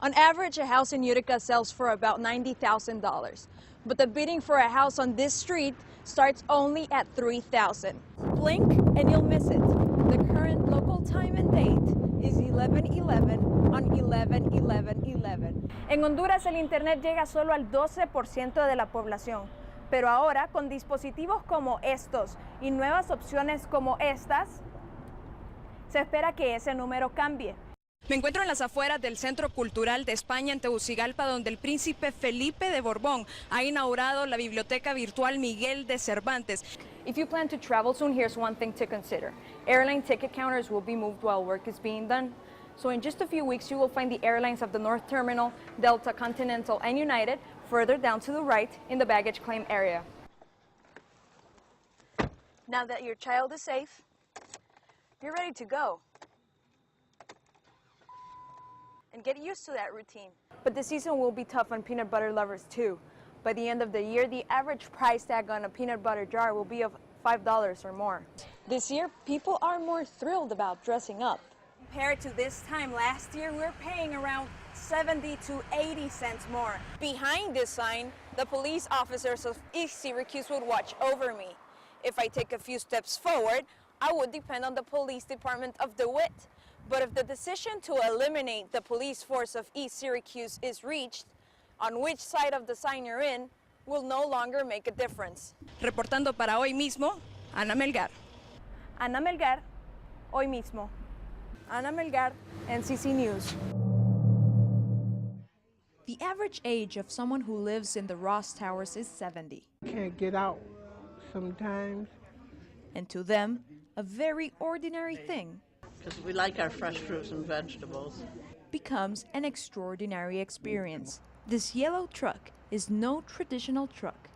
On average, a house in Utica sells for about $90,000. But the bidding for a house on this street starts only at $3,000. Blink and you'll miss it. The current local time and date is 11:11 on 11/11/11. En Honduras el internet llega solo al 12% de la población. Pero ahora, con dispositivos como estos y nuevas opciones como estas, se espera que ese número cambie. Me encuentro en las afueras del Centro Cultural de España en Tegucigalpa, donde el príncipe Felipe de Borbón ha inaugurado la biblioteca virtual Miguel de Cervantes. If you plan to travel soon, here's one thing to consider. Airline ticket counters will be moved while work is being done. So in just a few weeks, you will find the airlines of the North Terminal, Delta, Continental, and United further down to the right in the baggage claim area. Now that your child is safe, you're ready to go. And get used to that routine. But the season will be tough on peanut butter lovers too. By the end of the year, the average price tag on a peanut butter jar will be of $5 or more. This year, people are more thrilled about dressing up. Compared to this time last year, we're paying around 70 to 80 cents more. Behind this sign, the police officers of East Syracuse would watch over me. If I take a few steps forward, I would depend on the police department of DeWitt. But if the decision to eliminate the police force of East Syracuse is reached, on which side of the sign you're in will no longer make a difference. Reportando para Hoy Mismo, Ana Melgar. Ana Melgar, Hoy Mismo. Ana Melgar, NCC News. The average age of someone who lives in the Ross Towers is 70. Can't get out sometimes. And to them, a very ordinary thing because we like our fresh fruits and vegetables, becomes an extraordinary experience. This yellow truck is no traditional truck.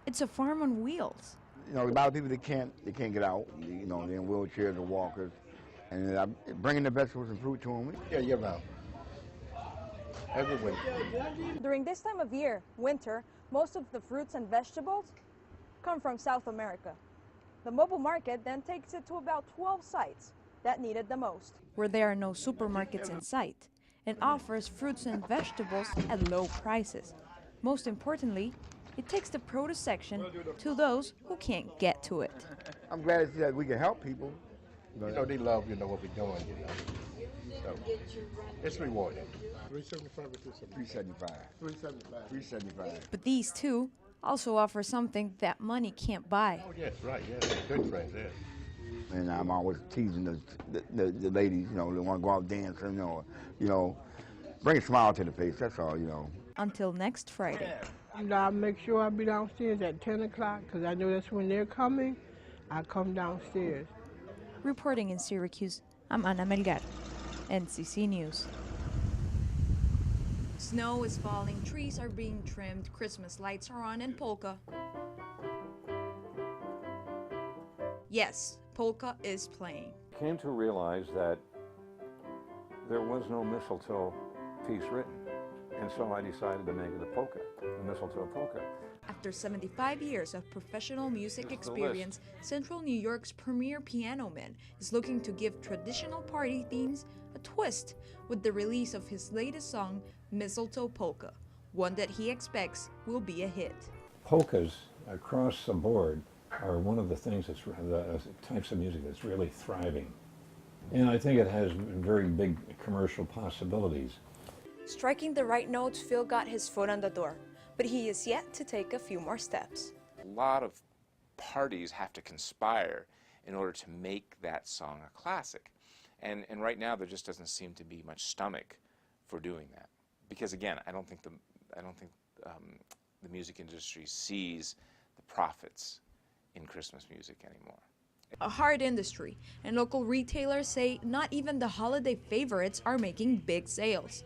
It's a farm on wheels. You know, a lot of people that can't get out. You know, they're in wheelchairs or walkers, and I'm bringing the vegetables and fruit to them. Yeah, year round. Every winter. During this time of year, winter, most of the fruits and vegetables come from South America. The mobile market then takes it to about 12 sites that need it the most, where there are no supermarkets in sight, and offers fruits and vegetables at low prices. Most importantly, it takes the produce section to those who can't get to it. I'm glad that we can help people. You know, they love, what we're doing, So, it's rewarding. 375 or 375. 375. 375. But these two also offer something that money can't buy. Oh, yes, right, yes. Good friends, yes. And I'm always teasing the ladies, they want to go out dancing, bring a smile to the face, that's all, Until next Friday. I make sure I be downstairs at 10 o'clock, because I know that's when they're coming. I come downstairs. Reporting in Syracuse, I'm Ana Melgar, NCC News. Snow is falling, trees are being trimmed, Christmas lights are on, and polka. Yes, polka is playing. Came to realize that there was no mistletoe piece written, and so I decided to make it a polka, a mistletoe polka. After 75 years of professional music experience, Central New York's premier piano man is looking to give traditional party themes a twist with the release of his latest song, Mistletoe Polka, one that he expects will be a hit. Polkas across the board are one of the things that's the types of music that's really thriving. And I think it has very big commercial possibilities. Striking the right notes, Phil got his foot on the door, but he is yet to take a few more steps. A lot of parties have to conspire in order to make that song a classic. And right now there just doesn't seem to be much stomach for doing that. Because again, I don't think the music industry sees the profits in Christmas music anymore. A hard industry, and local retailers say not even the holiday favorites are making big sales.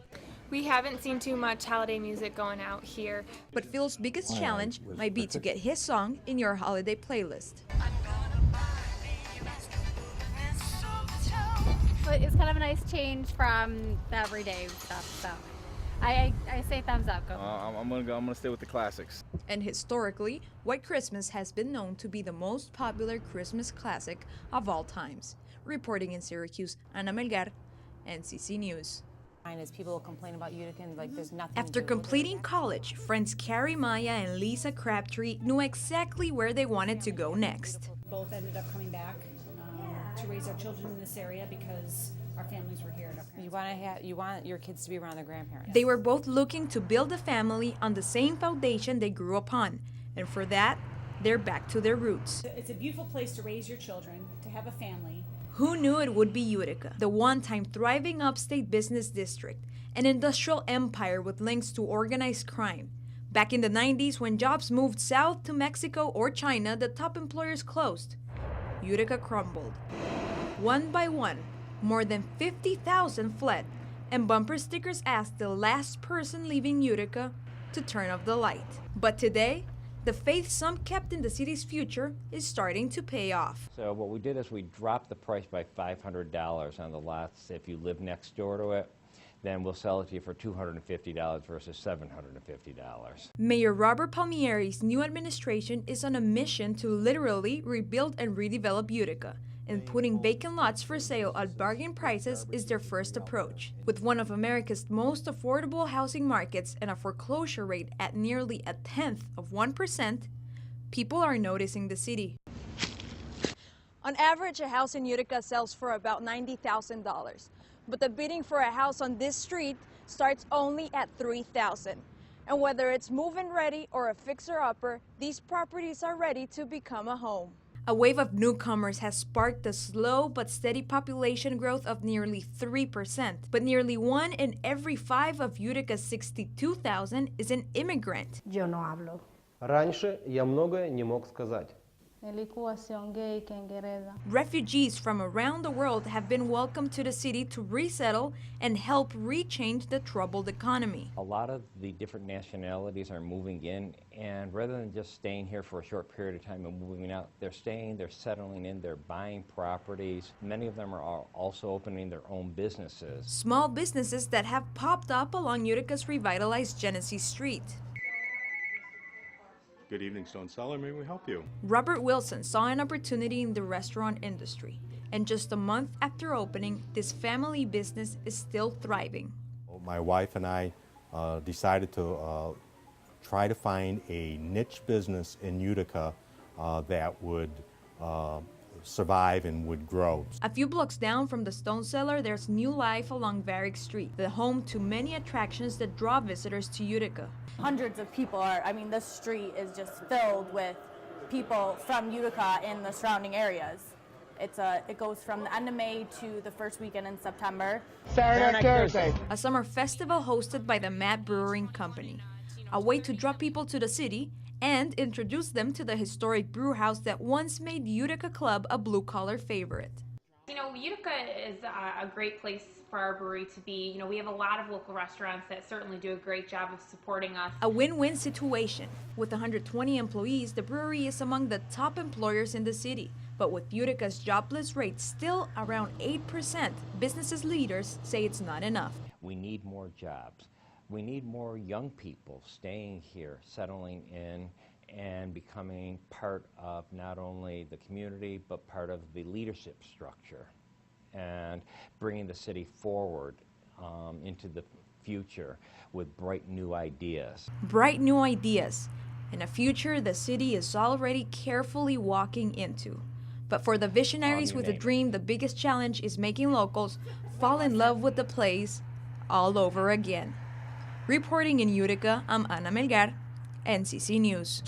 We haven't seen too much holiday music going out here. But Phil's biggest challenge might be to get his song in your holiday playlist. But it's kind of a nice change from the everyday stuff, so I say thumbs up. I'm gonna stay with the classics. And historically, White Christmas has been known to be the most popular Christmas classic of all times. Reporting in Syracuse, Ana Melgar, NCC News. As people complain about Utica and like there's nothing. After completing college, friends Carrie Maya and Lisa Crabtree knew exactly where they wanted to go next. Both ended up coming back to raise our children in this area because our families were here. And You want your kids to be around their grandparents. They were both looking to build a family on the same foundation they grew upon, and for that, they're back to their roots. It's a beautiful place to raise your children, to have a family. Who knew it would be Utica, the one-time thriving upstate business district, an industrial empire with links to organized crime. Back in the 90s, when jobs moved south to Mexico or China, the top employers closed. Utica crumbled. One by one, more than 50,000 fled, and bumper stickers asked the last person leaving Utica to turn off the light. But today, the faith some kept in the city's future is starting to pay off. So what we did is we dropped the price by $500 on the lots. If you live next door to it, then we'll sell it to you for $250 versus $750. Mayor Robert Palmieri's new administration is on a mission to literally rebuild and redevelop Utica, and putting vacant lots for sale at bargain prices is their first approach. With one of America's most affordable housing markets and a foreclosure rate at nearly 0.1%, people are noticing the city. On average, a house in Utica sells for about $90,000. But the bidding for a house on this street starts only at $3,000. And whether it's move-in ready or a fixer-upper, these properties are ready to become a home. A wave of newcomers has sparked the slow but steady population growth of nearly 3%. But nearly 1 in every 5 of Utica's 62,000 is an immigrant. Yo no hablo. Раньше я многое не мог сказать. Refugees from around the world have been welcomed to the city to resettle and help rechange the troubled economy. A lot of the different nationalities are moving in, and rather than just staying here for a short period of time and moving out, they're staying, they're settling in, they're buying properties. Many of them are also opening their own businesses. Small businesses that have popped up along Utica's revitalized Genesee Street. Good evening, Stone Cellar. May we help you? Robert Wilson saw an opportunity in the restaurant industry, and just a month after opening, this family business is still thriving. My wife and I decided to try to find a niche business in Utica that would survive and would grow. A few blocks down from the Stone Cellar, there's new life along Varick Street, the home to many attractions that draw visitors to Utica. Hundreds of people this street is just filled with people from Utica and the surrounding areas. It goes from the end of May to the first weekend in September. Saturday, Thursday. A summer festival hosted by the Matt Brewing Company, a way to draw people to the city and introduce them to the historic brew house that once made Utica Club a blue-collar favorite. You know, Utica is a great place for our brewery to be. You know, we have a lot of local restaurants that certainly do a great job of supporting us. A win-win situation. With 120 employees, the brewery is among the top employers in the city. But with Utica's jobless rate still around 8%, business leaders say it's not enough. We need more jobs. We need more young people staying here, settling in, and becoming part of not only the community, but part of the leadership structure, and bringing the city forward into the future with bright new ideas. Bright new ideas, and a future the city is already carefully walking into. But for the visionaries with a dream, the biggest challenge is making locals fall in love with the place all over again. Reporting in Utica, I'm Ana Melgar, NCC News.